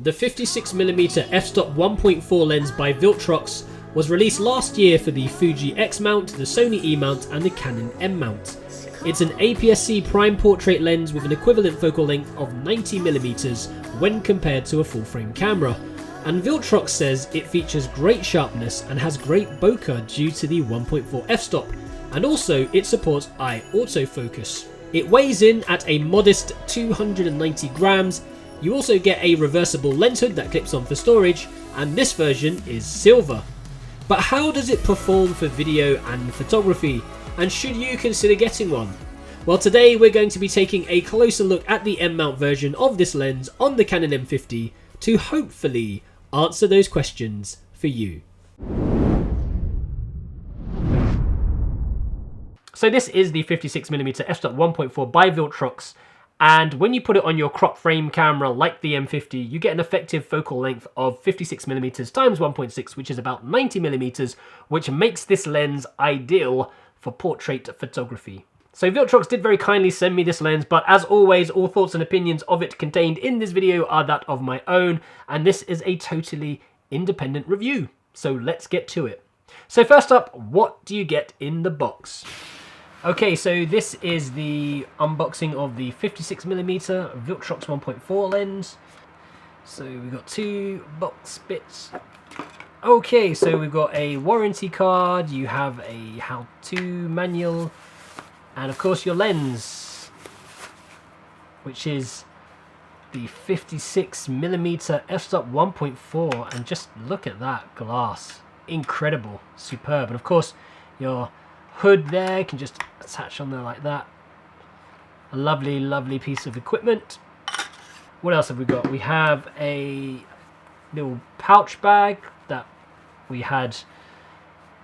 The 56mm f-stop 1.4 lens by Viltrox was released last year for the Fuji X mount, the Sony E mount and the Canon M mount. It's an APS-C prime portrait lens with an equivalent focal length of 90mm when compared to a full-frame camera, and Viltrox says it features great sharpness and has great bokeh due to the 1.4 f-stop, and also it supports eye autofocus. It weighs in at a modest 290 grams. You also get a reversible lens hood that clips on for storage, and this version is silver. But how does it perform for video and photography, and should you consider getting one? Well, today we're going to be taking a closer look at the M-mount version of this lens on the Canon M50 to hopefully answer those questions for you. So this is the 56mm f-stop 1.4 by Viltrox, and when you put it on your crop frame camera like the M50, you get an effective focal length of 56mm times 1.6, which is about 90mm, which makes this lens ideal for portrait photography. So Viltrox did very kindly send me this lens, but as always, all thoughts and opinions of it contained in this video are that of my own, and this is a totally independent review. So let's get to it. So first up, what do you get in the box? Okay, so this is the unboxing of the 56mm Viltrox 1.4 lens. So we've got two box bits. Okay, so we've got a warranty card, you have a how-to manual, and of course your lens, which is the 56mm f-stop 1.4, and just look at that glass. Incredible, superb, and of course your hood there can just attach on there like that. A lovely, lovely piece of equipment. What else have we got? We have a little pouch bag that we had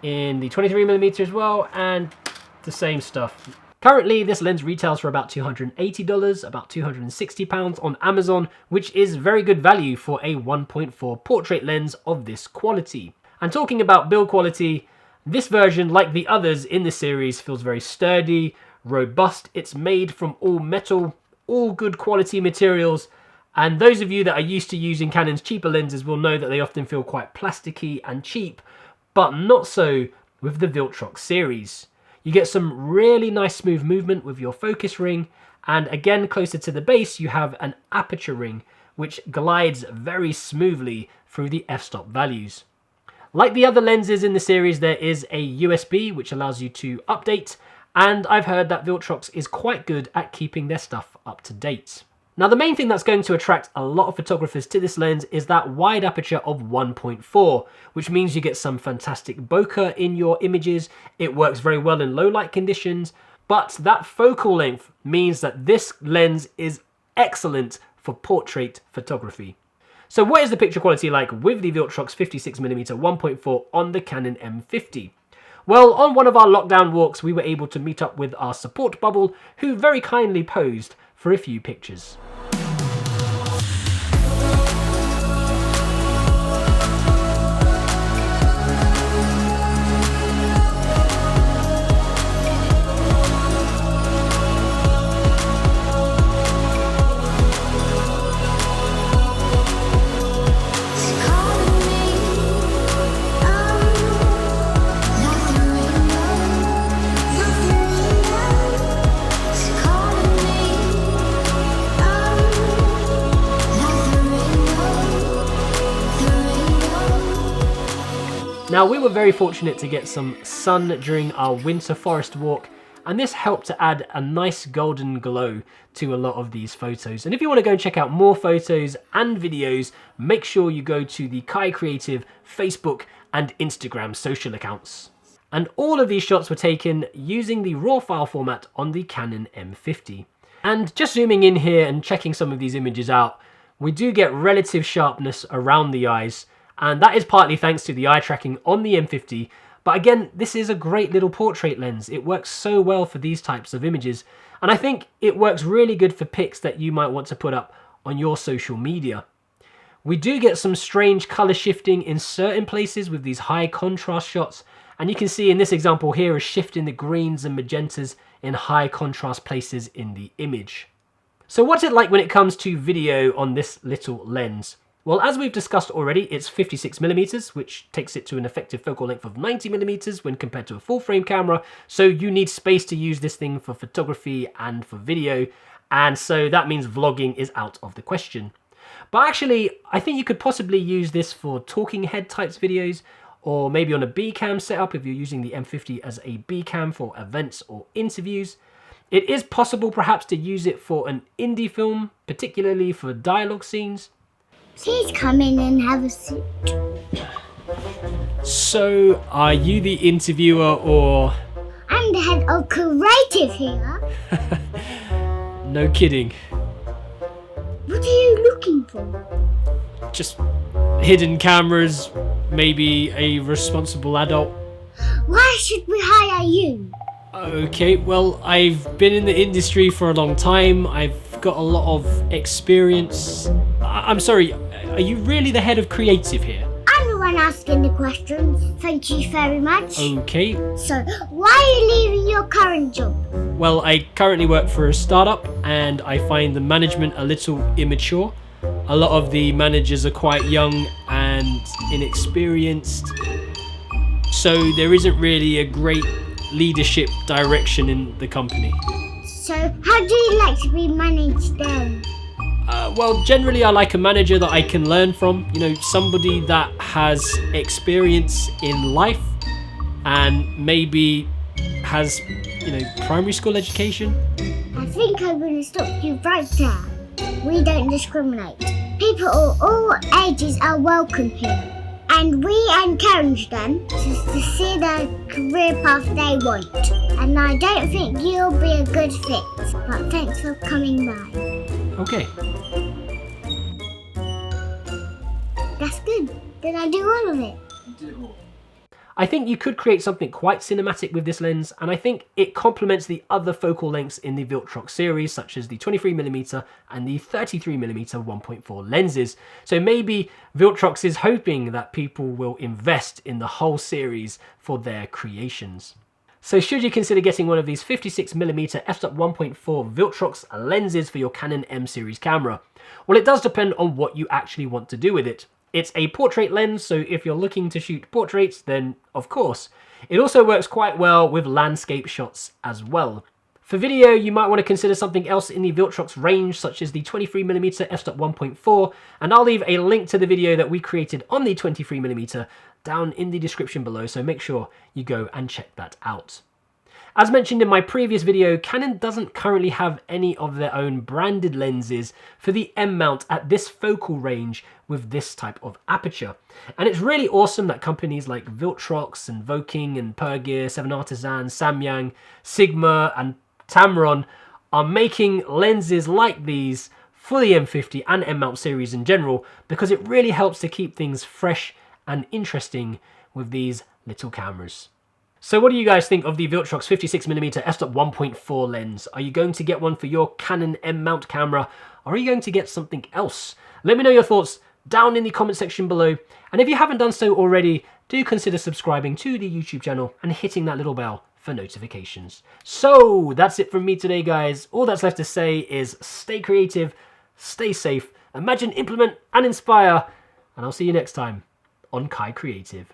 in the 23mm as well, and the same stuff. Currently, this lens retails for about $280, about £260 on Amazon, which is very good value for a 1.4 portrait lens of this quality. And talking about build quality, this version, like the others in the series, feels very sturdy, robust. It's made from all metal, all good quality materials, and those of you that are used to using Canon's cheaper lenses will know that they often feel quite plasticky and cheap, but not so with the Viltrox series. You get some really nice smooth movement with your focus ring, and again closer to the base you have an aperture ring which glides very smoothly through the f-stop values. Like the other lenses in the series, there is a USB which allows you to update, and I've heard that Viltrox is quite good at keeping their stuff up to date. Now the main thing that's going to attract a lot of photographers to this lens is that wide aperture of 1.4, which means you get some fantastic bokeh in your images. It works very well in low light conditions, but that focal length means that this lens is excellent for portrait photography. So what is the picture quality like with the Viltrox 56mm 1.4 on the Canon M50? Well, on one of our lockdown walks, we were able to meet up with our support bubble, who very kindly posed for a few pictures. Now, we were very fortunate to get some sun during our winter forest walk, and this helped to add a nice golden glow to a lot of these photos. And if you want to go and check out more photos and videos, make sure you go to the KaiCreative Facebook and Instagram social accounts. And all of these shots were taken using the RAW file format on the Canon M50. And just zooming in here and checking some of these images out, we do get relative sharpness around the eyes, and that is partly thanks to the eye tracking on the M50. But again, this is a great little portrait lens. It works so well for these types of images, and I think it works really good for pics that you might want to put up on your social media. We do get some strange color shifting in certain places with these high contrast shots, and you can see in this example here a shift in the greens and magentas in high contrast places in the image. So what's it like when it comes to video on this little lens? Well, as we've discussed already, it's 56mm, which takes it to an effective focal length of 90mm when compared to a full frame camera. So you need space to use this thing for photography and for video. And so that means vlogging is out of the question. But actually, I think you could possibly use this for talking head types videos, or maybe on a B cam setup if you're using the M50 as a B cam for events or interviews. It is possible perhaps to use it for an indie film, particularly for dialogue scenes. Please come in and have a seat. So, are you the interviewer or... I'm the head of creative here. No kidding. What are you looking for? Just hidden cameras, maybe a responsible adult. Why should we hire you? Okay, well, I've been in the industry for a long time. I've got a lot of experience. I'm sorry, are you really the head of creative here? I'm the one asking the questions. Thank you very much. Okay. So, why are you leaving your current job? Well, I currently work for a startup and I find the management a little immature. A lot of the managers are quite young and inexperienced. So there isn't really a great leadership direction in the company. So, how do you like to be managed then? Well, generally I like a manager that I can learn from. You know, somebody that has experience in life and maybe has, you know, primary school education. I think I'm going to stop you right there. We don't discriminate. People of all ages are welcome here. And we encourage them to see the career path they want. And I don't think you'll be a good fit. But thanks for coming by. Okay. That's good. Did I do all of it? You did it all. I think you could create something quite cinematic with this lens, and I think it complements the other focal lengths in the Viltrox series, such as the 23mm and the 33mm 1.4 lenses. So maybe Viltrox is hoping that people will invest in the whole series for their creations. So should you consider getting one of these 56mm f/1.4 Viltrox lenses for your Canon M series camera? Well, it does depend on what you actually want to do with it. It's a portrait lens, so if you're looking to shoot portraits, then of course. It also works quite well with landscape shots as well. For video, you might want to consider something else in the Viltrox range, such as the 23mm f/1.4, and I'll leave a link to the video that we created on the 23mm down in the description below, so make sure you go and check that out. As mentioned in my previous video, Canon doesn't currently have any of their own branded lenses for the M mount at this focal range with this type of aperture. And it's really awesome that companies like Viltrox and Voking and Pergear, 7 Artisan, Samyang, Sigma and Tamron are making lenses like these for the M50 and M mount series in general, because it really helps to keep things fresh and interesting with these little cameras. So what do you guys think of the Viltrox 56mm f/1.4 lens? Are you going to get one for your Canon M mount camera, or are you going to get something else? Let me know your thoughts down in the comment section below, and if you haven't done so already, do consider subscribing to the YouTube channel and hitting that little bell for notifications. So that's it from me today, guys. All that's left to say is stay creative, stay safe, imagine, implement and inspire, and I'll see you next time on KaiCreative.